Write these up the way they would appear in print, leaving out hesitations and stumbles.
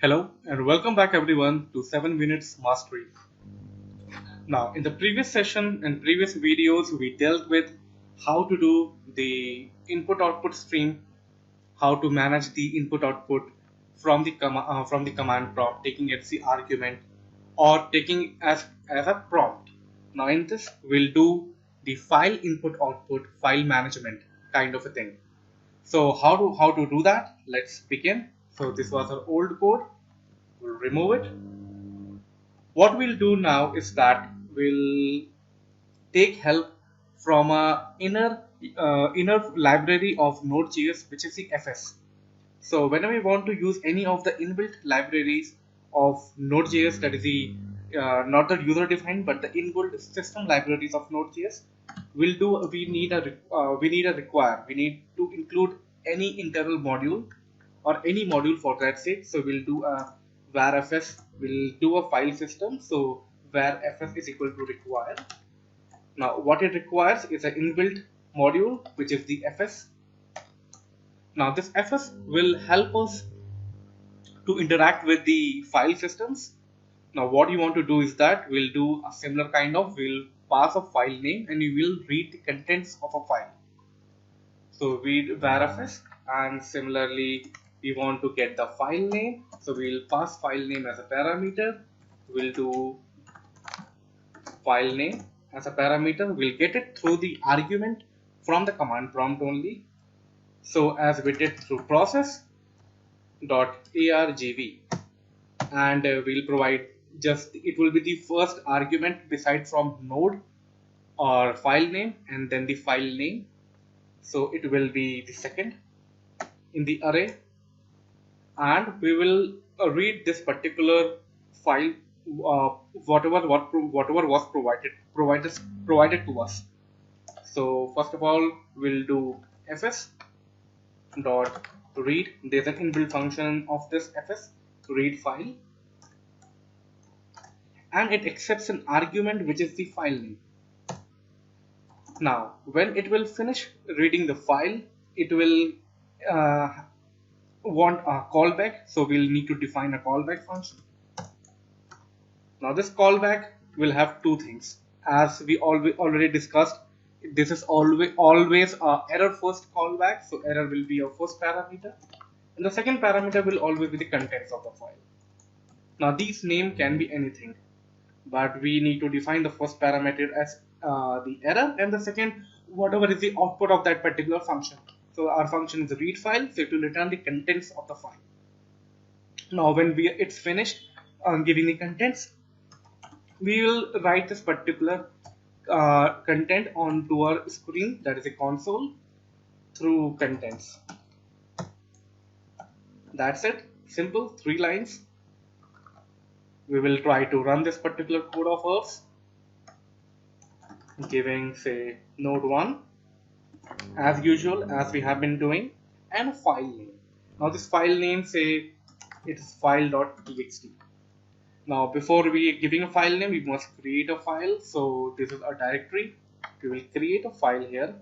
Hello and welcome back everyone to 7 Minutes Mastery. Now, in the previous session and previous videos, we dealt with how to do the input output stream, how to manage the input output from the command prompt, taking it as the argument or taking as a prompt. Now, in this, we'll do the file input output file management kind of a thing. So, how to do that? Let's begin. So, this was our old code. We'll remove it. What we'll do now is that we'll take help from a inner library of Node.js, which is the FS. So whenever we want to use any of the inbuilt libraries of Node.js, that is the not the user defined but the inbuilt system libraries of Node.js, we need a require. We need to include any internal module or any module for that sake. So we'll do a var fs. We'll do a file system. So var fs is equal to require. Now what it requires is an inbuilt module, which is the fs. Now this fs will help us to interact with the file systems. Now what you want to do is that we'll do a similar we'll pass a file name and we will read the contents of a file. So read varfs, and similarly we want to get the file name. So we'll pass file name as a parameter. We'll do file name as a parameter. We'll get it through the argument from the command prompt only. So as we did through process dot argv, and we'll provide just it will be the first argument beside from node or file name and then the file name. So it will be the second in the array, and we will read this particular file, whatever was provided to us. So first of all, we'll do fs dot read. There's an inbuilt function of this fs read file, and it accepts an argument which is the file name. Now when it will finish reading the file, it will want a callback, so we'll need to define a callback function. Now this callback will have two things. As we already discussed, this is always a error first callback, so error will be your first parameter, and the second parameter will always be the contents of the file. Now these name can be anything, but we need to define the first parameter as the error, and the second whatever is the output of that particular function. So our function is a read file, so it will return the contents of the file. Now when it's finished giving the contents, we will write this particular content onto our screen, that is a console, through contents. That's it, simple, 3 lines. We will try to run this particular code of ours, giving say node 1 as usual as we have been doing, and a file name. Now this file name, say it is file.txt. Now before we giving a file name, we must create a file. So this is a directory. We will create a file here,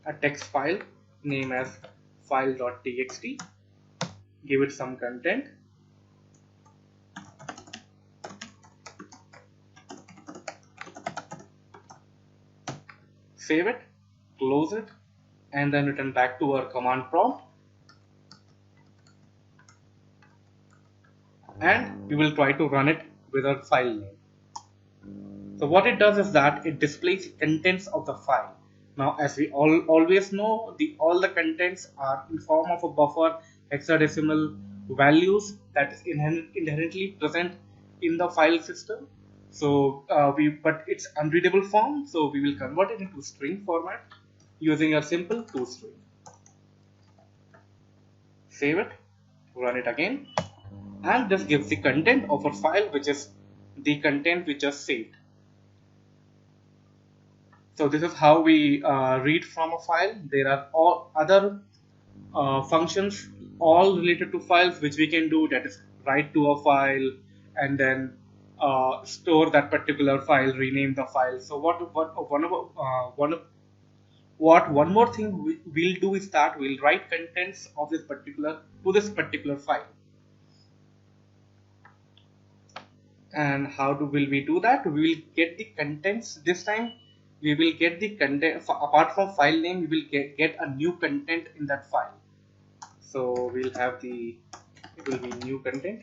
a text file, name as file.txt, give it some content, save it, close it, and then return back to our command prompt, and we will try to run it with our file name. So what it does is that it displays the contents of the file. Now as we always know, all the contents are in form of a buffer hexadecimal values that is inherently present in the file system. So but it's unreadable form, so we will convert it into string format using a simple toString. Save it, run it again, and this gives the content of our file, which is the content we just saved. So this is how we read from a file. There are all other functions all related to files which we can do, that is write to a file and then store that particular file, rename the file. So one more thing we'll do is that we'll write contents of this particular file. And how will we do that? We will get the contents this time. We will get the content apart from file name. We will get a new content in that file. So we'll have it will be new content,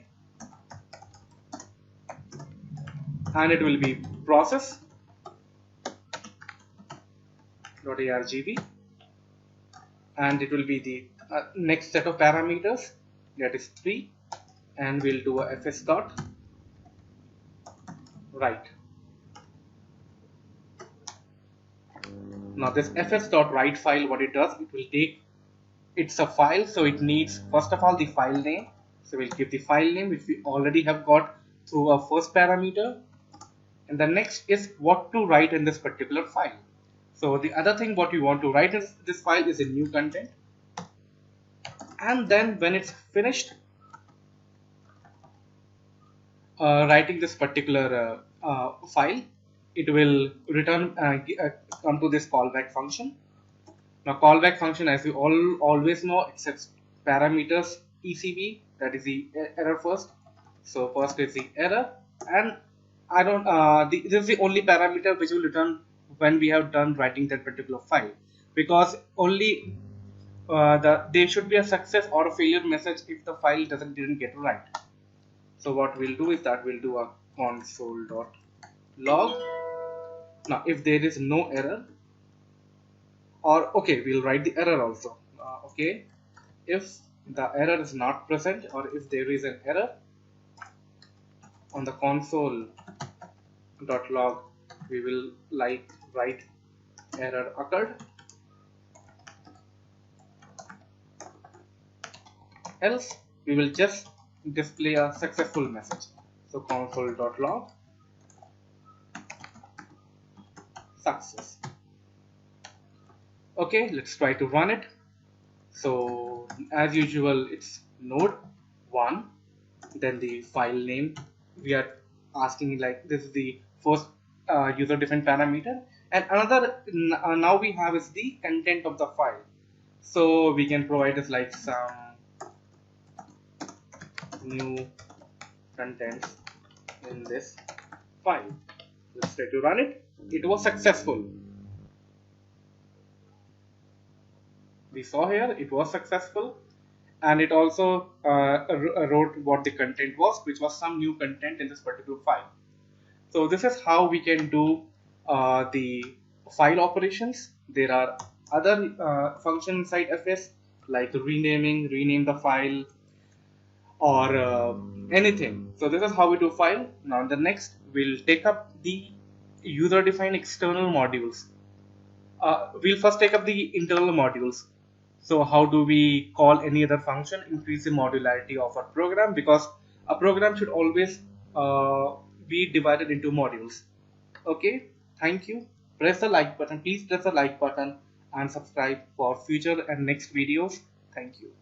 and it will be process.argv, and it will be the next set of parameters, that is 3, and we'll do a fs dot write. Now this fs.write file, what it does, it will take, it's a file, so it needs first of all the file name. So we'll give the file name which we already have got through our first parameter, and the next is what to write in this particular file. So the other thing what we want to write in this file is a new content, and then when it's finished writing this particular file, it will return come to this callback function. Now callback function, as we always know, it sets parameters ECB, that is the error first. So first is the error, and I don't this is the only parameter which will return when we have done writing that particular file, because only there should be a success or a failure message if the file didn't get right. So what we'll do is that we'll do a console.log. Now if there is no error, or okay, we'll write the error also. Okay, if the error is not present, or if there is an error on the console.log, we will write error occurred, else we will just display a successful message. So console.log success. Okay, let's try to run it. So as usual, it's node1, then the file name. We are asking, like, this is the first user defined parameter, and another now we have is the content of the file. So we can provide us like some new contents in this file. Let's try to run it. It was successful. We saw here it was successful, and it also wrote what the content was, which was some new content in this particular file. So this is how we can do the file operations. There are other functions inside fs, like rename the file, or anything. So this is how we do file. Now in the next, we'll take up the user defined external modules. We'll first take up the internal modules. So how do we call any other function, increase the modularity of our program, because a program should always be divided into modules. Okay, thank you. Press the like button. Please press the like button and subscribe for future and next videos. Thank you.